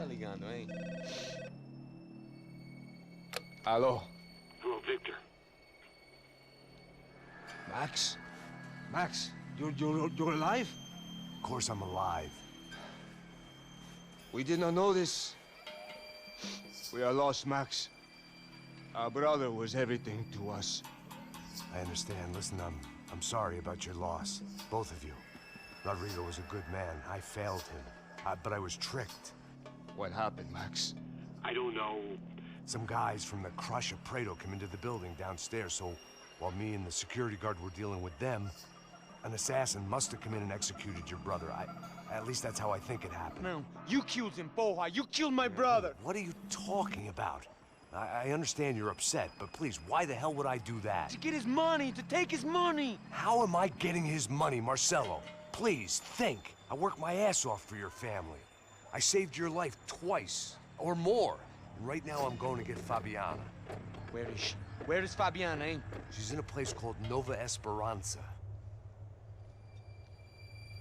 Tá ligando, hein? Alô? Hello, Victor. Max? Max, you're alive? Of course I'm alive. We did not know this. We are lost, Max. Our brother was everything to us. I understand. Listen, I'm sorry about your loss. Both of you. Rodrigo was a good man. I failed him. But I was tricked. What happened, Max? I don't know. Some guys from the Crush of Prado came into the building downstairs, so while me and the security guard were dealing with them, an assassin must have come in and executed your brother. At least that's how I think it happened. No, you killed him, Porra. You killed my brother. What are you talking about? I understand you're upset, but please, why the hell would I do that? To get his money, to take his money. How am I getting his money, Marcello? Please, think. I worked my ass off for your family. I saved your life twice, or more. And right now I'm going to get Fabiana. Where is she? Where is Fabiana, eh? She's in a place called Nova-Esporanza.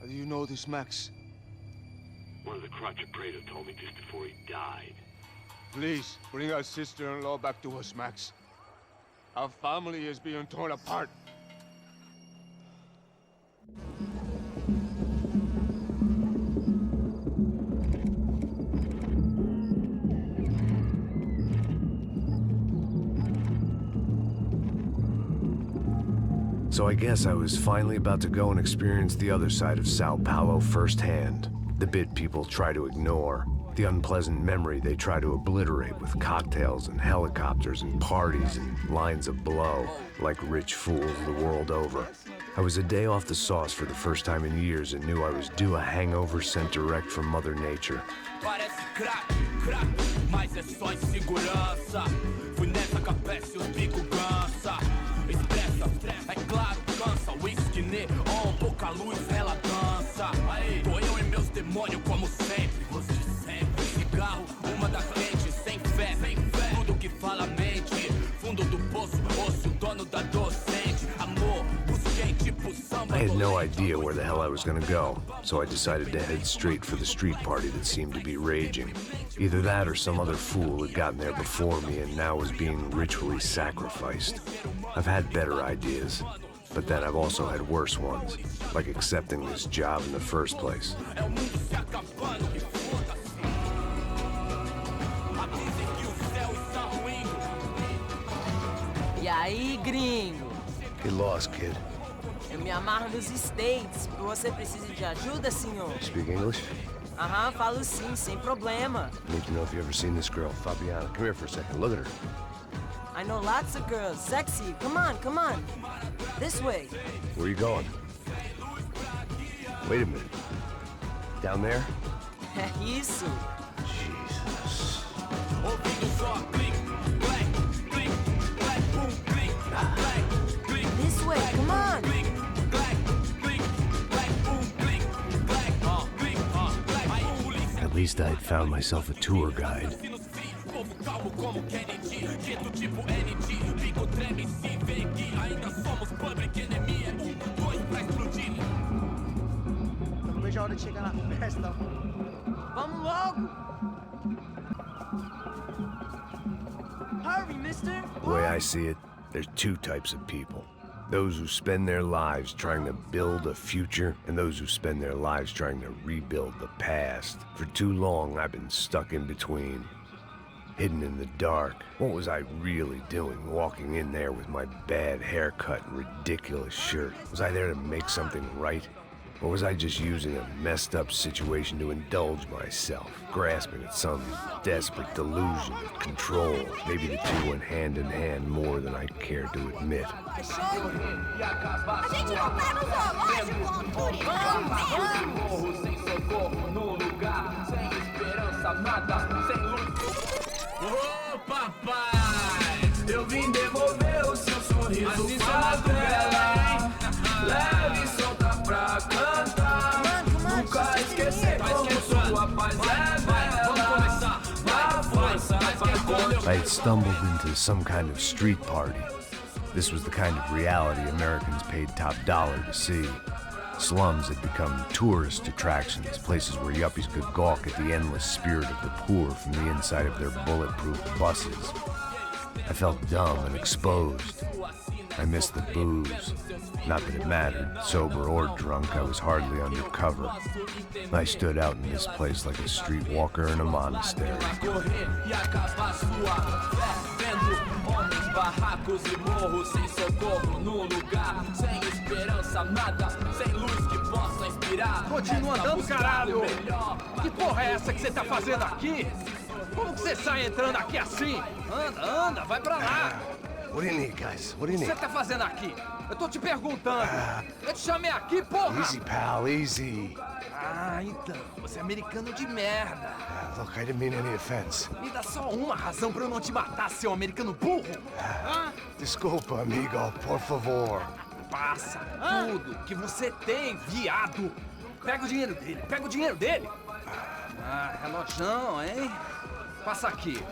How do you know this, Max? One of the Crotch of Prado told me just before he died. Please, bring our sister-in-law back to us, Max. Our family is being torn apart. So I guess I was finally about to go and experience the other side of Sao Paulo firsthand. The bit people try to ignore. The unpleasant memory they try to obliterate with cocktails and helicopters and parties and lines of blow, like rich fools the world over. I was a day off the sauce for the first time in years and knew I was due a hangover sent direct from Mother Nature. Parece crack, mas é só insegurança. Fui nessa capeste, os bico cansa. Expressa, é claro, cansa. Whisky, neon, pouca luz, ela dança. Aí, tô eu e meus demônios como sempre. Você sempre. Cigarro, uma das lentes, sem fé. Tudo que fala mente. Fundo do poço, osso, dono da docente. Amor, busquei tipo samba. I had no idea where the hell I was gonna go, so I decided to head straight for the street party that seemed to be raging. Either that or some other fool had gotten there before me and now was being ritually sacrificed. I've had better ideas, but then I've also had worse ones, like accepting this job in the first place. E aí, gringo? Get lost, kid. Eu me amarro nos States. Você precisa de ajuda, senhor? Speak English? Aham, falo sim, sem problema. Need to know if you've ever seen this girl, Fabiana. Come here for a second. Look at her. I know lots of girls. Sexy. Come on, come on. This way. Where are you going? Wait a minute. Down there? É isso. Jesus. This way, come on. At least I'd found myself a tour guide. Não vejo a hora de chegar na festa. Vamos logo. Hurry, mister. The way I see it, there's two types of people. Those who spend their lives trying to build a future, and those who spend their lives trying to rebuild the past. For too long, I've been stuck in between. Hidden in the dark. What was I really doing, walking in there with my bad haircut and ridiculous shirt? Was I there to make something right? Or was I just using a messed up situation to indulge myself, grasping at some desperate delusion of control? Maybe the two went hand in hand more than I care to admit. A gente não tá no zoológico, turismo. Sem socorro no lugar, sem esperança, nada, sem luz. Ô papai, eu vim devolver o seu sorriso favela. Leve e solta pra cantar. Nunca esquecer como sua paz é bela. Na força I had stumbled into some kind of street party. This was the kind of reality Americans paid top dollar to see. Slums had become tourist attractions, places where yuppies could gawk at the endless spirit of the poor from the inside of their bulletproof buses. I felt dumb and exposed. I missed the booze. Not that it mattered. Sober or drunk, I was hardly undercover. I stood out in this place like a streetwalker in a monastery. Barracos e morros sem socorro no lugar, sem esperança, nada, sem luz que possa inspirar. Continua andando, caralho! Que porra é essa que você tá fazendo aqui? Como que você sai entrando aqui assim? Anda, anda, vai pra lá! What do you need, guys? What do you O que need? você tá fazendo aqui? Eu tô te perguntando. Eu te chamei aqui, porra! Easy, pal, easy. Ah, então, você é americano de merda. Look, I didn't mean any offense. Me dá só uma razão pra eu não te matar, seu americano burro. Desculpa, amigo, por favor. Passa tudo que você tem, viado. Pega o dinheiro dele, pega o dinheiro dele. Ah, relojão, hein? Passa aqui.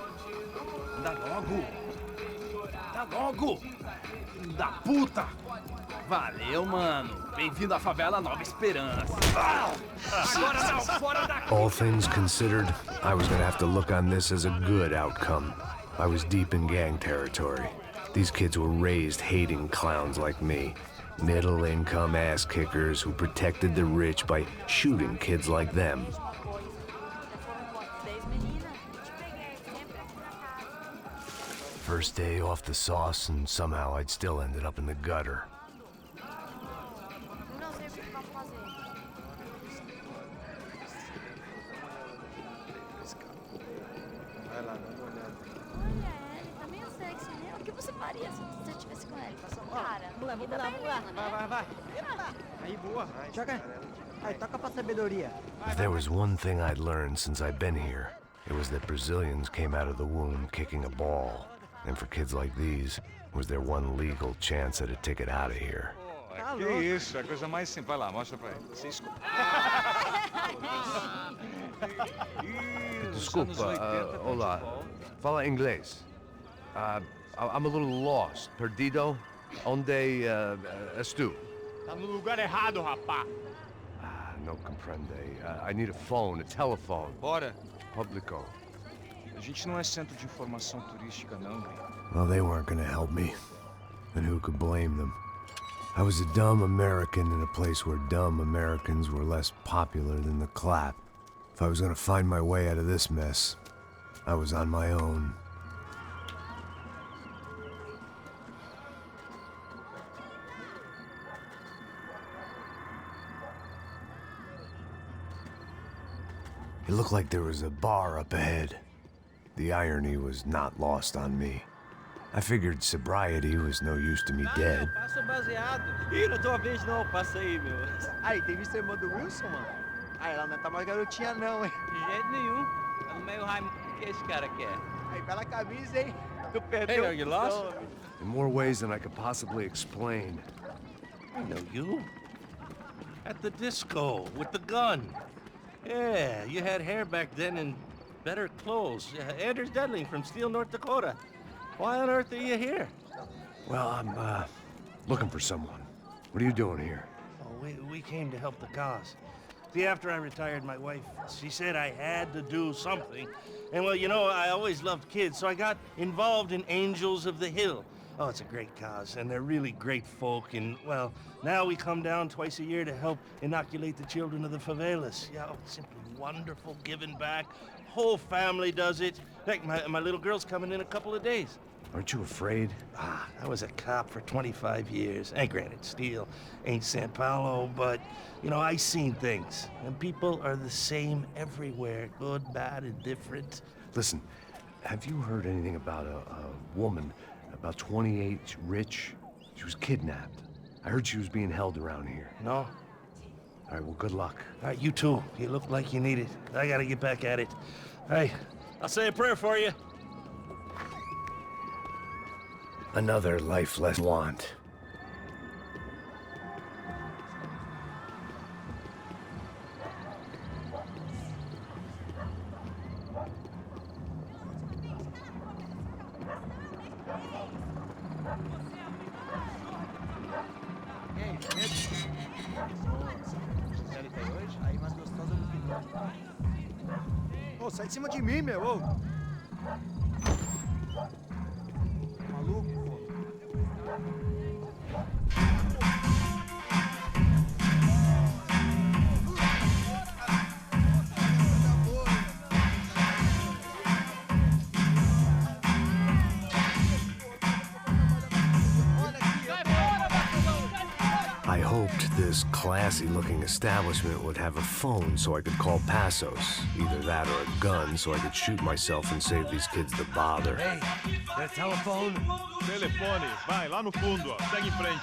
Dá logo. Dá logo. Filho da puta. Valeu, mano. Bem-vindo à Favela Nova-Espiransa. Agora não, fora daqui. All things considered, I was gonna have to look on this as a good outcome. I was deep in gang territory. These kids were raised hating clowns like me. Middle-income ass-kickers who protected the rich by shooting kids like them. First day off the sauce, and somehow I'd still ended up in the gutter. If there was one thing I'd learned since I'd been here, it was that Brazilians came out of the womb kicking a ball. And for kids like these, was their one legal chance at a ticket out of here. Que isso, é a coisa mais simples. Vai lá, mostra pra ele. Você escuta. Desculpa, olá. Fala inglês. I'm a little lost. Perdido? Onde és tu? Tá no lugar errado, rapá. No comprende. I need a phone, a telephone. Bora. Publico. A gente não é centro de informação turística, não, velho. Well, they weren't gonna help me. And who could blame them? I was a dumb American in a place where dumb Americans were less popular than the clap. If I was gonna find my way out of this mess, I was on my own. It looked like there was a bar up ahead. The irony was not lost on me. I figured sobriety was no use to me dead. Passa baseado. Ih, não é tua vez não, passa aí, meu. Aí, tem visto a irmã do Wilson, mano? Aí, ela não tá mais garotinha não, hein? De jeito nenhum. Tá no meio raio. O que esse cara quer? Aí, bela camisa, hein? Tu Hey, perdeu are you lost? In more ways than I could possibly explain. I know you. At the disco, with the gun. Yeah, you had hair back then and better clothes. Anders Dudley from Steele, North Dakota. Why on earth are you here? Well, I'm, looking for someone. What are you doing here? Oh, we came to help the cause. See, after I retired, my wife, she said I had to do something. And, well, you know, I always loved kids, so I got involved in Angels of the Hill. Oh, it's a great cause, and they're really great folk, and, well, now we come down twice a year to help inoculate the children of the favelas. Yeah, oh, it's simply wonderful, giving back. Whole family does it. In fact, my little girl's coming in a couple of days. Aren't you afraid? I was a cop for 25 years. And granted, Steele ain't San Paulo, but, you know, I seen things. And people are the same everywhere, good, bad, indifferent. Listen, have you heard anything about a woman, about 28, rich? She was kidnapped. I heard she was being held around here. No? All right, well, good luck. All right, you too. You look like you need it. I gotta get back at it. Hey, I'll say a prayer for you. Another life less want. Ô, sai de cima de mim, meu. Ô. Maluco, pô. I hoped this classy-looking establishment would have a phone so I could call Passos. Either that or a gun so I could shoot myself and save these kids the bother. Hey, that telephone? Telefone, vai, lá no fundo, ó. Segue em frente.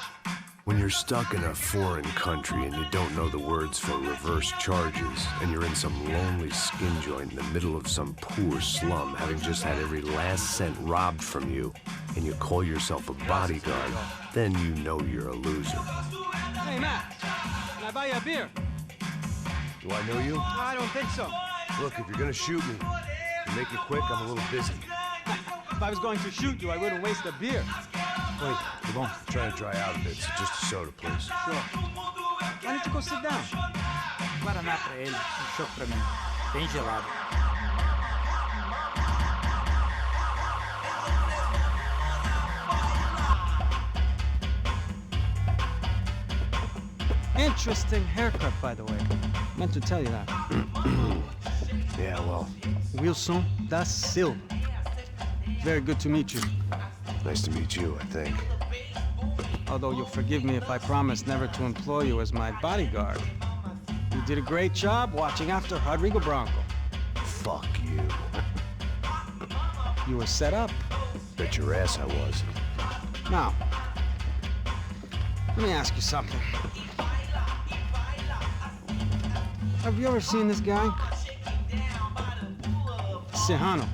When you're stuck in a foreign country and you don't know the words for reverse charges, and you're in some lonely skin joint in the middle of some poor slum, having just had every last cent robbed from you, and you call yourself a bodyguard, then you know you're a loser. Hey, Matt, can I buy you a beer? Do I know you? I don't think so. Look, if you're gonna shoot me, you make it quick, I'm a little busy. If I was going to shoot you, I wouldn't waste a beer. Wait, come on. I'm trying to dry out a bit, so just a soda, please. Sure. Why don't you go sit down? Guaraná pra ele, chopp pra mim. Bem gelado. Interesting haircut, by the way. Meant to tell you that. Yeah, well, Wilson da Silva. Very good to meet you. nice to meet you, I think. Although you'll forgive me if I promise never to employ you as my bodyguard. You did a great job watching after Rodrigo Branco. Fuck you. You were set up. Bet your ass I was. Now, let me ask you something. Have you ever seen this guy? Serrano.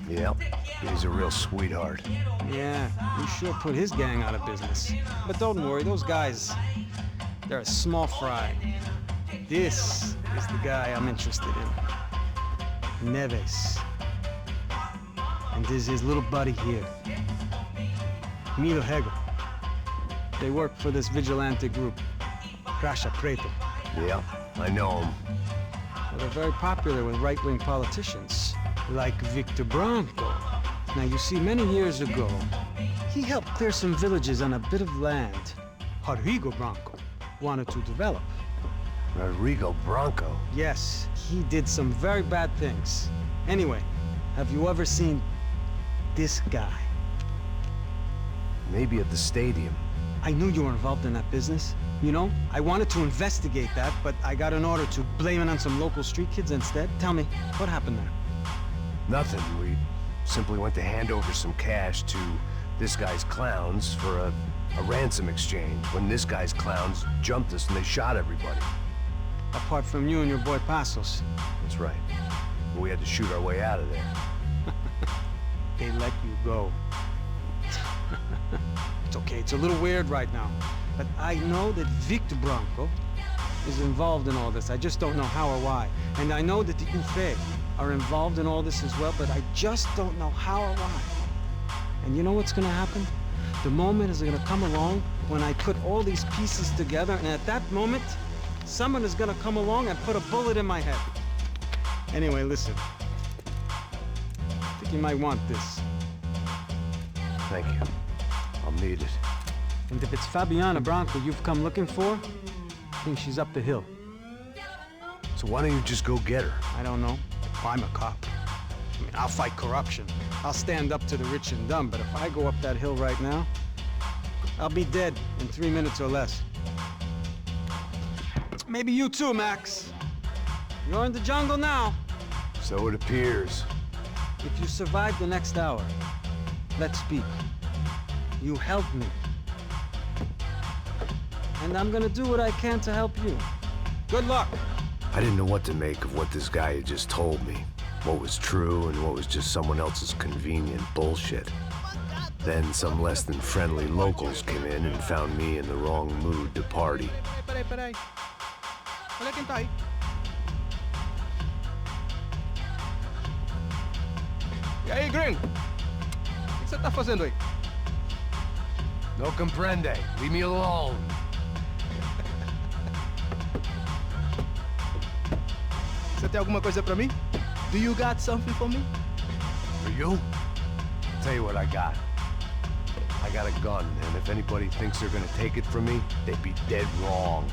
Yep, he's a real sweetheart. Yeah, he sure put his gang out of business. But don't worry, those guys, they're a small fry. This is the guy I'm interested in. Neves. And this is his little buddy here. Milo Hegel. They work for this vigilante group, Crasha Preto. Yeah, I know him. Well, they're very popular with right-wing politicians, like Victor Branco. Now, you see, many years ago, he helped clear some villages on a bit of land Rodrigo Branco wanted to develop. Rodrigo Branco? Yes, he did some very bad things. Anyway, have you ever seen this guy? Maybe at the stadium. I knew you were involved in that business. You know, I wanted to investigate that, but I got an order to blame it on some local street kids instead. Tell me, what happened there? Nothing. We simply went to hand over some cash to this guy's clowns for a ransom exchange when this guy's clowns jumped us and they shot everybody. Apart from you and your boy Passos. That's right. We had to shoot our way out of there. They let you go. It's okay, it's a little weird right now. But I know that Victor Branco is involved in all this. I just don't know how or why. And I know that the UFE are involved in all this as well, but I just don't know how or why. And you know what's gonna happen? The moment is gonna come along when I put all these pieces together, and at that moment, someone is gonna come along and put a bullet in my head. Anyway, listen. I think you might want this. Thank you. I'll need it. And if it's Fabiana Branco you've come looking for, I think she's up the hill. So why don't you just go get her? I don't know. I'm a cop. I mean, I'll fight corruption. I'll stand up to the rich and dumb, but if I go up that hill right now, I'll be dead in 3 minutes or less. Maybe you too, Max. You're in the jungle now. So it appears. If you survive the next hour, let's speak. You helped me. And I'm gonna do what I can to help you. Good luck. I didn't know what to make of what this guy had just told me. What was true and what was just someone else's convenient bullshit. Then some less than friendly locals came in and found me in the wrong mood to party. Peraí. Olha quem tá aí. E aí, gringo? O que você tá fazendo aí? No comprende. Leave me alone. Você tem alguma coisa pra mim? Do you got something for me? For you? I'll tell you what I got. I got a gun, and if anybody thinks they're gonna take it from me, they'd be dead wrong.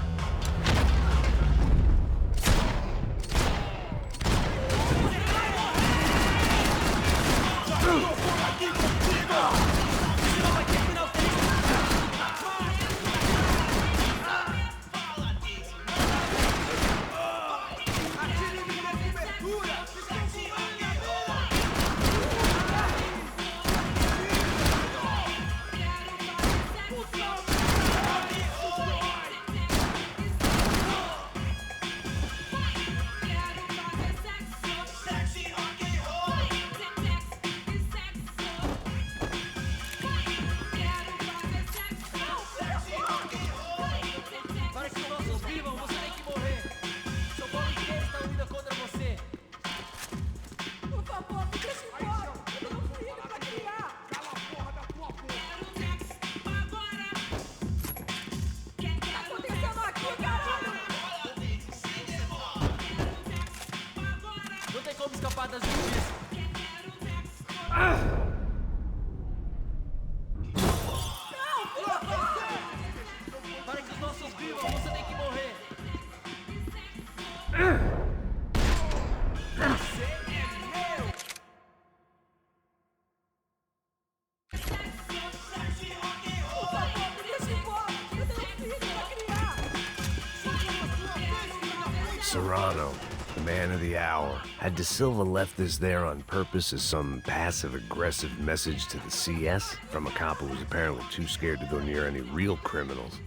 Serrano, the man of the hour. Had De Silva left this there on purpose as some passive-aggressive message to the CS from a cop who was apparently too scared to go near any real criminals?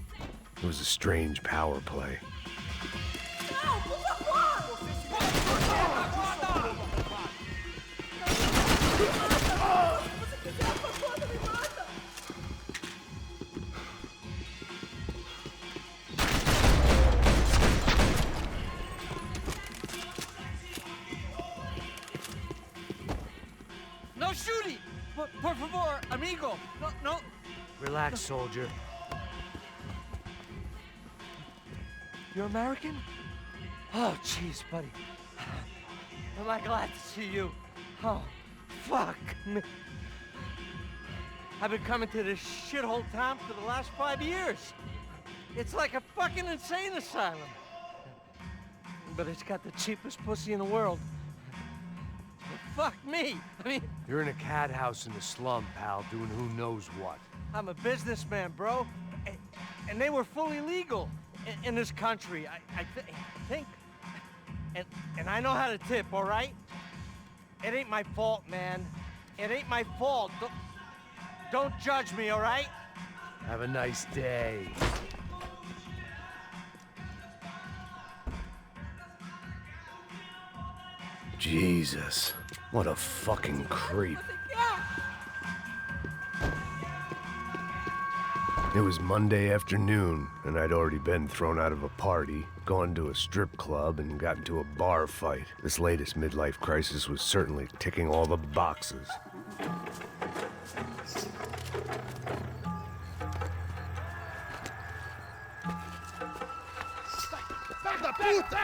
It was a strange power play. No shooting! Por favor, amigo! No. Relax, soldier. You're American? Oh, jeez, buddy. Am I glad to see you? Oh, fuck me. I've been coming to this shithole town for the last 5 years. It's like a fucking insane asylum. But it's got the cheapest pussy in the world. Fuck me. I mean... You're in a cat house in the slum, pal, doing who knows what. I'm a businessman, bro. And they were fully legal in this country, I think. And I know how to tip, all right? It ain't my fault, man. It ain't my fault. Don't judge me, all right? Have a nice day. Jesus, what a fucking creep. It was Monday afternoon, and I'd already been thrown out of a party, gone to a strip club, and got into a bar fight. This latest midlife crisis was certainly ticking all the boxes. Da puta!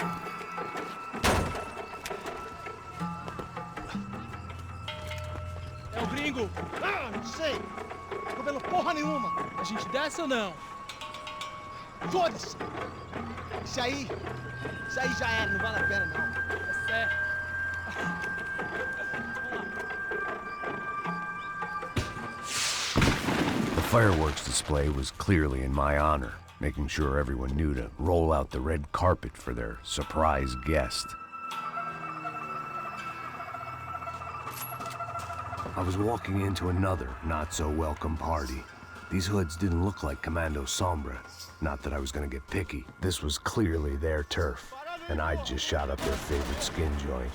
É o gringo! Ah, não sei! Tô vendo porra nenhuma! A gente desce ou não? Foda-se! Isso aí já era, não vale a pena não. É certo. The fireworks display was clearly in my honor, making sure everyone knew to roll out the red carpet for their surprise guest. I was walking into another not-so-welcome party. These hoods didn't look like Commando Sombra. Not that I was gonna get picky. This was clearly their turf, and I'd just shot up their favorite skin joint.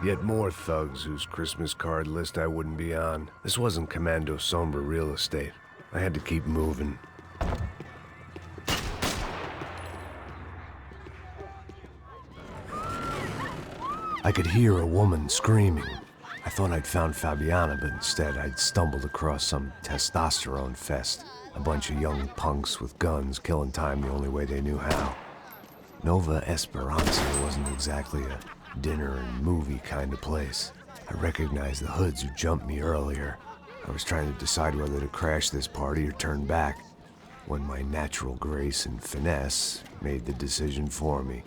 Yet more thugs whose Christmas card list I wouldn't be on. This wasn't Commando Sombra real estate. I had to keep moving. I could hear a woman screaming. I thought I'd found Fabiana, but instead I'd stumbled across some testosterone fest. A bunch of young punks with guns killing time the only way they knew how. Nova-Esporanza wasn't exactly a dinner and movie kind of place. I recognized the hoods who jumped me earlier. I was trying to decide whether to crash this party or turn back, when my natural grace and finesse made the decision for me.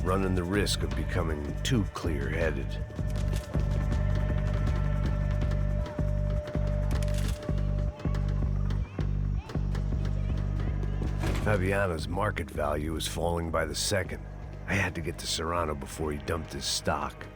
Running the risk of becoming too clear-headed. Fabiana's market value is falling by the second. I had to get to Serrano before he dumped his stock.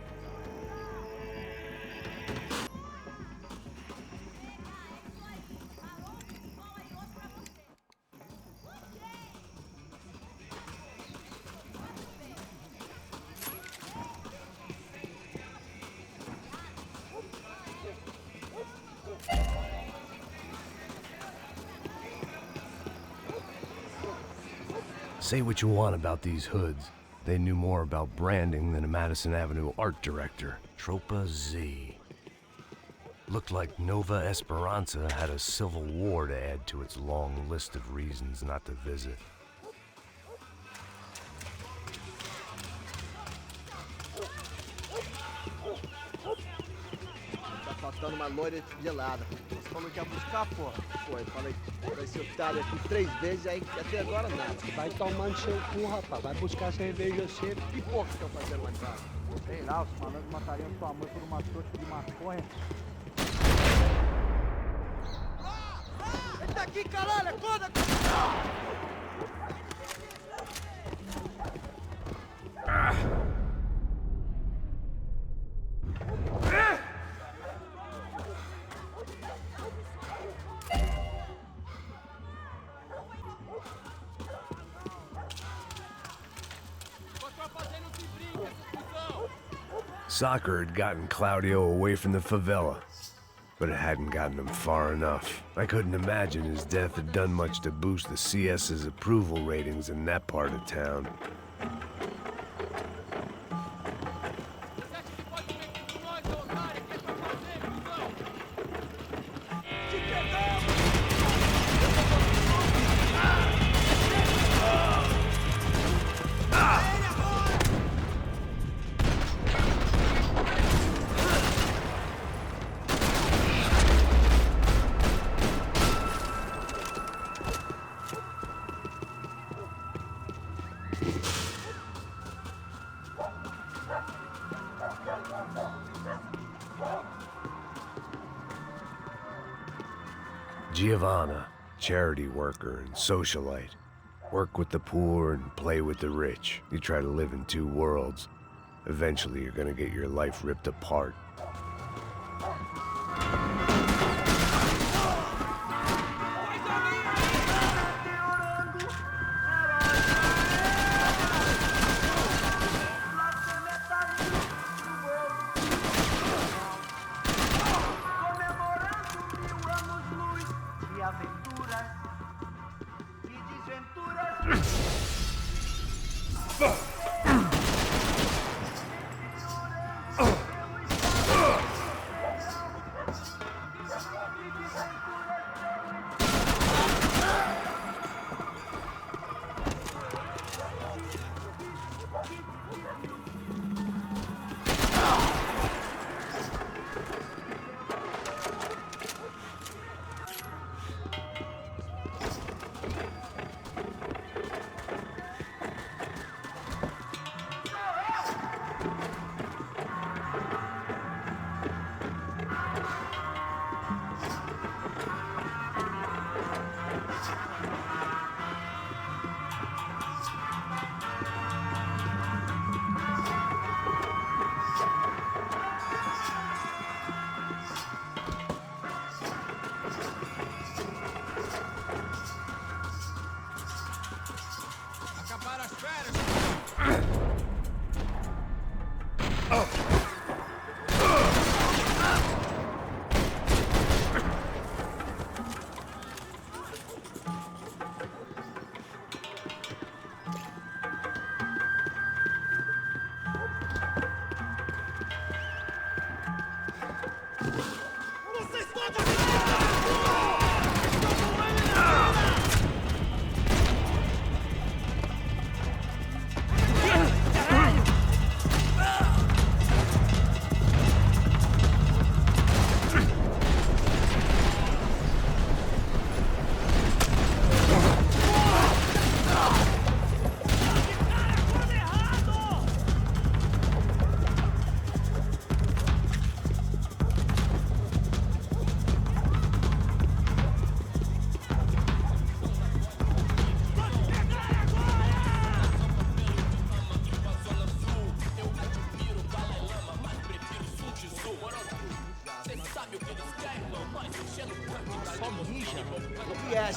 Say what you want about these hoods. They knew more about branding than a Madison Avenue art director. Tropa Z. Looked like Nova-Esporanza had a civil war to add to its long list of reasons not to visit. buscando uma loira gelada. Você falou que ia buscar, pô? Foi, falei pra esse otário aqui 3 vezes, aí até agora nada. Vai tomando seu cu, rapaz. Vai buscar cerveja cedo. Que porra que estão fazendo lá em casa? Sei lá, os malandros matariam sua mãe por uma trouxa de maconha. Ele tá aqui, caralho, acorda! Soccer had gotten Claudio away from the favela, but it hadn't gotten him far enough. I couldn't imagine his death had done much to boost the CS's approval ratings in that part of town. Giovanna, charity worker and socialite. Work with the poor and play with the rich. You try to live in two worlds. Eventually you're gonna get your life ripped apart.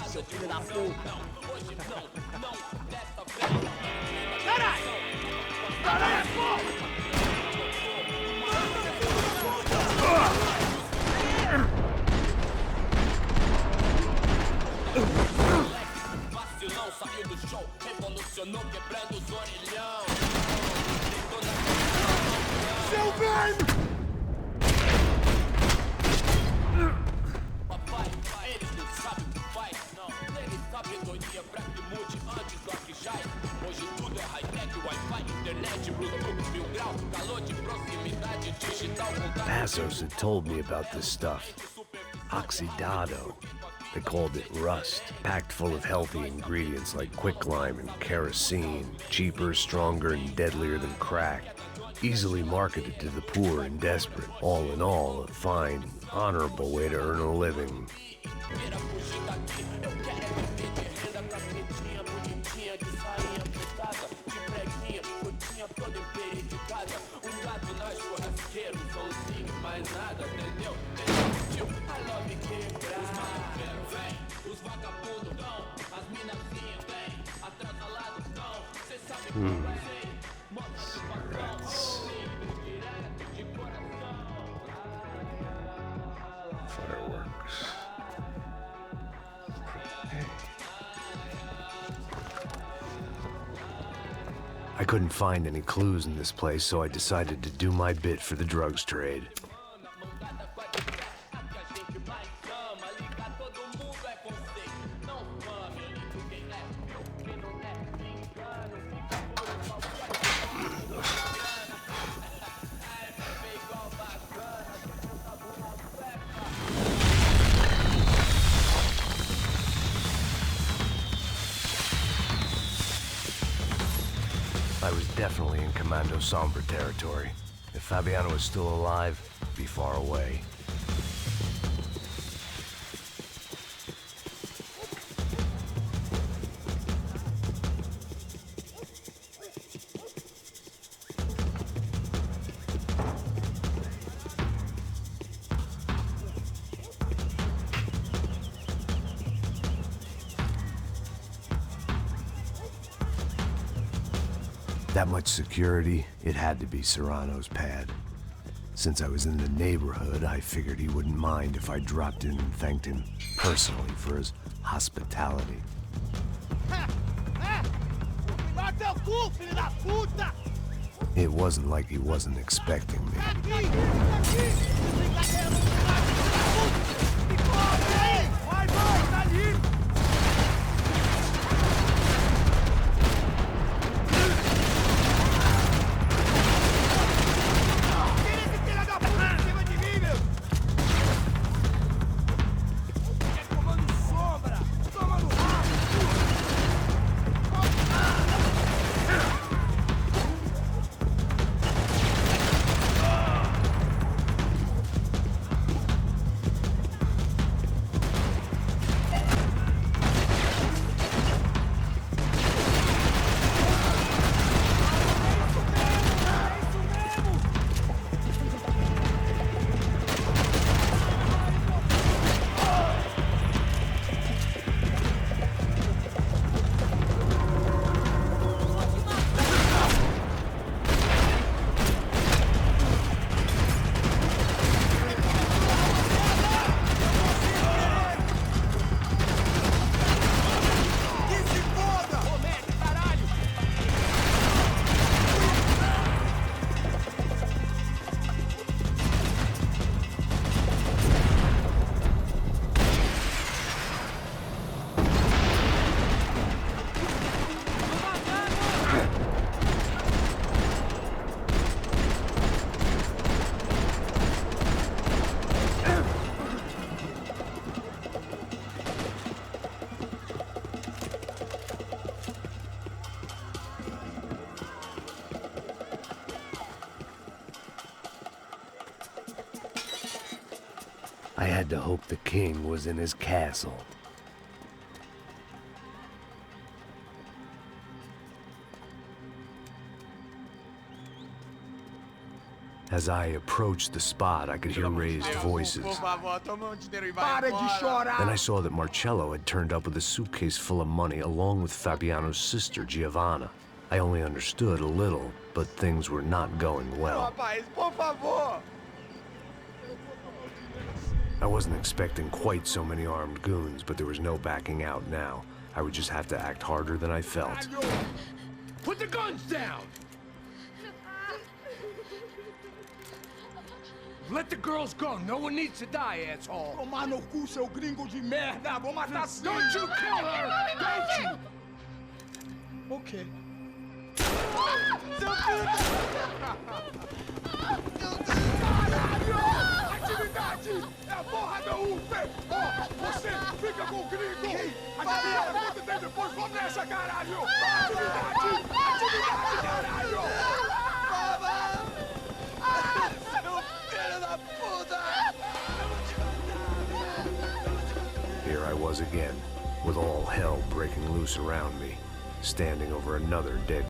Seu filho da puta! Caralho! Caralho, porra! Vacilão saiu do show, revolucionou quebrando os orelhão. Seu Payne! Papai, eles não sabem o que faz. Eles sabem doidia pra que mude antes do que já. Hoje tudo é high-tech, Wi-Fi, internet, Bluetooth, 1000 graus, calor de proximidade digital, contato. Passos had told me about this stuff. Oxidado. They called it rust, packed full of healthy ingredients like quicklime and kerosene, cheaper, stronger, and deadlier than crack. Easily marketed to the poor and desperate. All in all, a fine, honorable way to earn a living. Cigarettes. Fireworks. I couldn't find any clues in this place, so I decided to do my bit for the drugs trade. I was definitely in Commando Sombra territory. If Fabiano was still alive, he'd be far away. That much security, it had to be Serrano's pad. Since I was in the neighborhood, I figured he wouldn't mind if I dropped in and thanked him personally for his hospitality. It wasn't like he wasn't expecting me. I had to hope the king was in his castle. As I approached the spot, I could hear raised voices. Then I saw that Marcello had turned up with a suitcase full of money along with Fabiano's sister, Giovanna. I only understood a little, but things were not going well. I wasn't expecting quite so many armed goons, but there was no backing out now. I would just have to act harder than I felt. Put the guns down! Let the girls go. No one needs to die, asshole. Tomar no cu, seu gringo de merda. Vou matar sim. Don't you kill her! Don't you? Okay. Seu filho! Você fica com o gringo! Adivinha quanto tempo depois? Vamos nessa, caralho! Atividade! Atividade, caralho! Seu filho da puta! Here I was again, with all hell breaking loose around me, standing over another dead